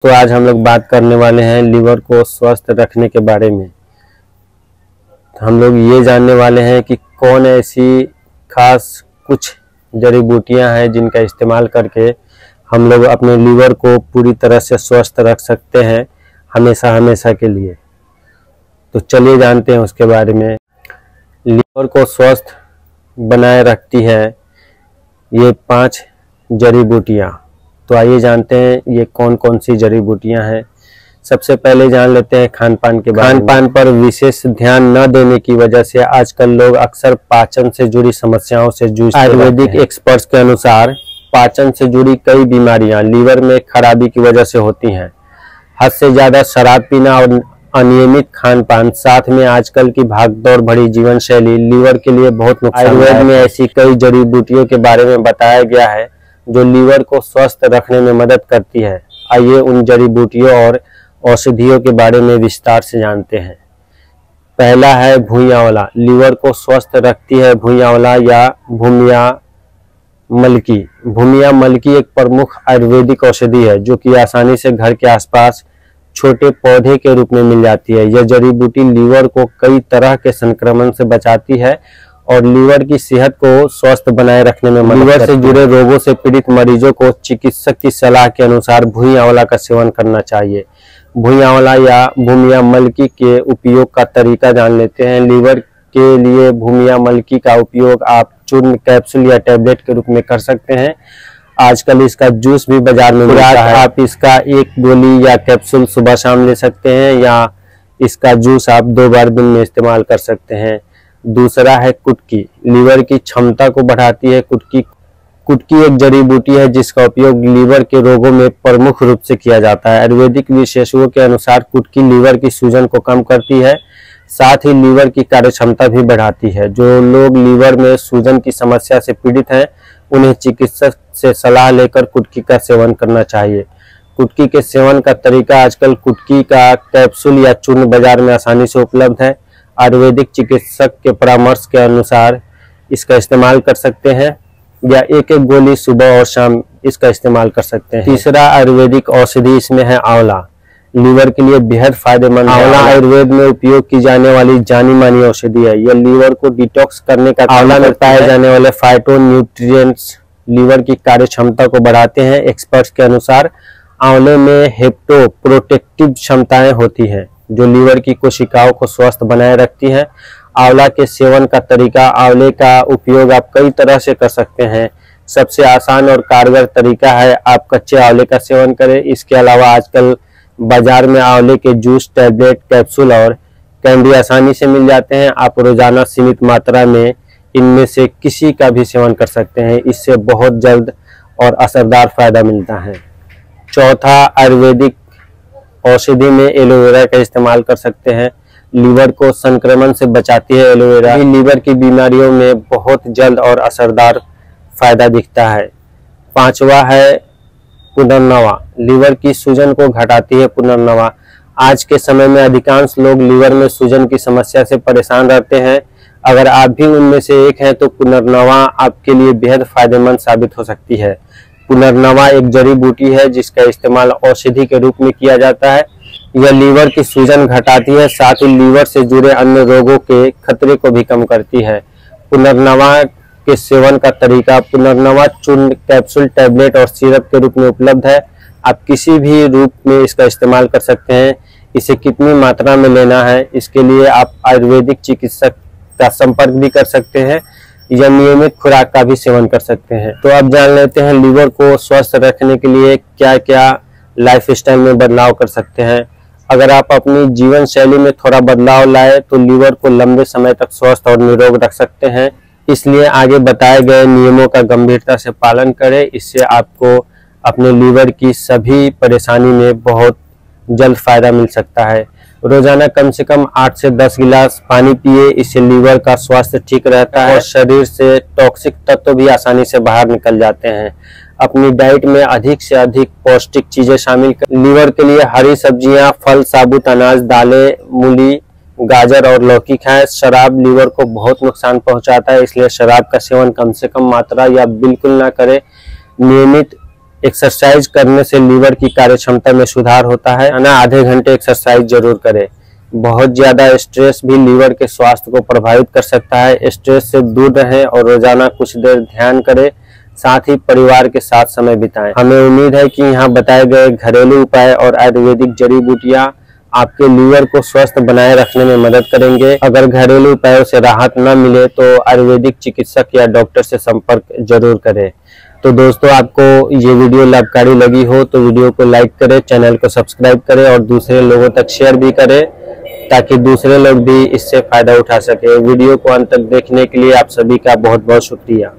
तो आज हम लोग बात करने वाले हैं लीवर को स्वस्थ रखने के बारे में। हम लोग ये जानने वाले हैं कि कौन ऐसी खास कुछ जड़ी बूटियां हैं जिनका इस्तेमाल करके हम लोग अपने लीवर को पूरी तरह से स्वस्थ रख सकते हैं हमेशा हमेशा के लिए। तो चलिए जानते हैं उसके बारे में। लीवर को स्वस्थ बनाए रखती है ये 5 जड़ी बूटियाँ। तो आइए जानते हैं ये कौन कौन सी जड़ी बूटियां हैं। सबसे पहले जान लेते हैं खान पान के बारे में। खान पान पर विशेष ध्यान न देने की वजह से आजकल लोग अक्सर पाचन से जुड़ी समस्याओं से जूझते हैं। आयुर्वेदिक एक्सपर्ट्स के अनुसार पाचन से जुड़ी कई बीमारियां लीवर में खराबी की वजह से होती हैं। हद से ज्यादा शराब पीना और अनियमित खान पान, साथ में आजकल की भागदौड़ भरी जीवन शैली लीवर के लिए बहुत नुकसानदायक है। आयुर्वेद में ऐसी कई जड़ी बूटियों के बारे में बताया गया है जो लीवर को स्वस्थ रखने में मदद करती है। आइए उन जड़ी बूटियों और औषधियों के बारे में विस्तार से जानते हैं। पहला है भुइयां आंवला। लीवर को स्वस्थ रखती है भुइयां आंवला या भूमिया मलकी। भूमिया मलकी एक प्रमुख आयुर्वेदिक औषधि है जो कि आसानी से घर के आसपास छोटे पौधे के रूप में मिल जाती है। यह जड़ी बूटी लीवर को कई तरह के संक्रमण से बचाती है और लीवर की सेहत को स्वस्थ बनाए रखने में मदद करती है। लीवर से जुड़े रोगों से पीड़ित मरीजों को चिकित्सक की सलाह के अनुसार भुइयां आंवला का सेवन करना चाहिए। भुइयां आंवला या भूमिया मलकी के उपयोग का तरीका जान लेते हैं। लीवर के लिए भूमिया मलकी का उपयोग आप चूर्ण, कैप्सूल या टैबलेट के रूप में कर सकते हैं। आजकल इसका जूस भी बाजार में मिलता है। आप इसका एक गोली या कैप्सूल सुबह शाम ले सकते हैं या इसका जूस आप 2 बार दिन में इस्तेमाल कर सकते हैं। दूसरा है कुटकी। लीवर की क्षमता को बढ़ाती है कुटकी एक जड़ी बूटी है जिसका उपयोग लीवर के रोगों में प्रमुख रूप से किया जाता है। आयुर्वेदिक विशेषज्ञों के अनुसार कुटकी लीवर की सूजन को कम करती है, साथ ही लीवर की कार्यक्षमता भी बढ़ाती है। जो लोग लीवर में सूजन की समस्या से पीड़ित हैं उन्हें चिकित्सक से सलाह लेकर कुटकी का सेवन करना चाहिए। कुटकी के सेवन का तरीका आजकल कुटकी का कैप्सूल या चूर्ण बाजार में आसानी से उपलब्ध है। आयुर्वेदिक चिकित्सक के परामर्श के अनुसार इसका इस्तेमाल कर सकते हैं या एक एक गोली सुबह और शाम इसका इस्तेमाल कर सकते हैं। तीसरा आयुर्वेदिक औषधि इसमें है आंवला। लीवर के लिए बेहद फायदेमंद है। आंवला आयुर्वेद में उपयोग की जाने वाली जानी मानी औषधि है। यह लीवर को डिटॉक्स करने का आंवला में पाए जाने वाले फाइटो न्यूट्रिएंट्स लीवर की कार्य क्षमता को बढ़ाते हैं। एक्सपर्ट्स के अनुसार आंवले में हेप्टो प्रोटेक्टिव क्षमताएं होती हैं जो लीवर की कोशिकाओं को स्वस्थ बनाए रखती हैं। आंवला के सेवन का तरीका। आंवले का उपयोग आप कई तरह से कर सकते हैं। सबसे आसान और कारगर तरीका है आप कच्चे आंवले का सेवन करें। इसके अलावा आजकल बाजार में आंवले के जूस, टैबलेट, कैप्सूल और कैंडी आसानी से मिल जाते हैं। आप रोजाना सीमित मात्रा में इनमें से किसी का भी सेवन कर सकते हैं। इससे बहुत जल्द और असरदार फायदा मिलता है। चौथा आयुर्वेदिक औषधि में एलोवेरा का इस्तेमाल कर सकते हैं। लीवर को संक्रमण से बचाती है एलोवेरा। लीवर की बीमारियों में बहुत जल्द और असरदार फायदा दिखता है। पांचवा है पुनर्नवा। लीवर की सूजन को घटाती है पुनर्नवा। आज के समय में अधिकांश लोग लीवर में सूजन की समस्या से परेशान रहते हैं। अगर आप भी उनमें से एक हैं तो पुनर्नवा आपके लिए बेहद फायदेमंद साबित हो सकती है। पुनर्नवा एक जड़ी बूटी है जिसका इस्तेमाल औषधि के रूप में किया जाता है। यह लीवर की सूजन घटाती है, साथ ही लीवर से जुड़े अन्य रोगों के खतरे को भी कम करती है। पुनर्नवा के सेवन का तरीका। पुनर्नवा चूर्ण, कैप्सूल, टैबलेट और सिरप के रूप में उपलब्ध है। आप किसी भी रूप में इसका इस्तेमाल कर सकते हैं। इसे कितनी मात्रा में लेना है इसके लिए आप आयुर्वेदिक चिकित्सक का संपर्क भी कर सकते हैं या नियमित खुराक का भी सेवन कर सकते हैं। तो अब जान लेते हैं लीवर को स्वस्थ रखने के लिए क्या क्या लाइफस्टाइल में बदलाव कर सकते हैं। अगर आप अपनी जीवन शैली में थोड़ा बदलाव लाए तो लीवर को लंबे समय तक स्वस्थ और निरोग रख सकते हैं। इसलिए आगे बताए गए नियमों का गंभीरता से पालन करें। इससे आपको अपने लीवर की सभी परेशानी में बहुत जल्द फायदा मिल सकता है। रोजाना कम से कम 8 से 10 गिलास पानी पिए। इससे लीवर का स्वास्थ्य ठीक रहता है और शरीर से टॉक्सिक तत्व भी आसानी से बाहर निकल जाते हैं। अपनी डाइट में अधिक से अधिक पौष्टिक चीजें शामिल करें। लीवर के लिए हरी सब्जियां, फल, साबुत अनाज, दालें, मूली, गाजर और लौकी खाएं। शराब लीवर को बहुत नुकसान पहुंचाता है, इसलिए शराब का सेवन कम से कम मात्रा या बिल्कुल ना करें। नियमित एक्सरसाइज करने से लीवर की कार्यक्षमता में सुधार होता है ना। आधे घंटे एक्सरसाइज जरूर करें। बहुत ज्यादा स्ट्रेस भी लीवर के स्वास्थ्य को प्रभावित कर सकता है। स्ट्रेस से दूर रहें और रोजाना कुछ देर ध्यान करें, साथ ही परिवार के साथ समय बिताएं। हमें उम्मीद है कि यहाँ बताए गए घरेलू उपाय और आयुर्वेदिक जड़ी बूटियां आपके लीवर को स्वस्थ बनाए रखने में मदद करेंगे। अगर घरेलू उपायों से राहत न मिले तो आयुर्वेदिक चिकित्सक या डॉक्टर से संपर्क जरूर करें। तो दोस्तों, आपको ये वीडियो लाभकारी लगी हो तो वीडियो को लाइक करें, चैनल को सब्सक्राइब करें और दूसरे लोगों तक शेयर भी करें, ताकि दूसरे लोग भी इससे फायदा उठा सके। वीडियो को अंत तक देखने के लिए आप सभी का बहुत बहुत शुक्रिया।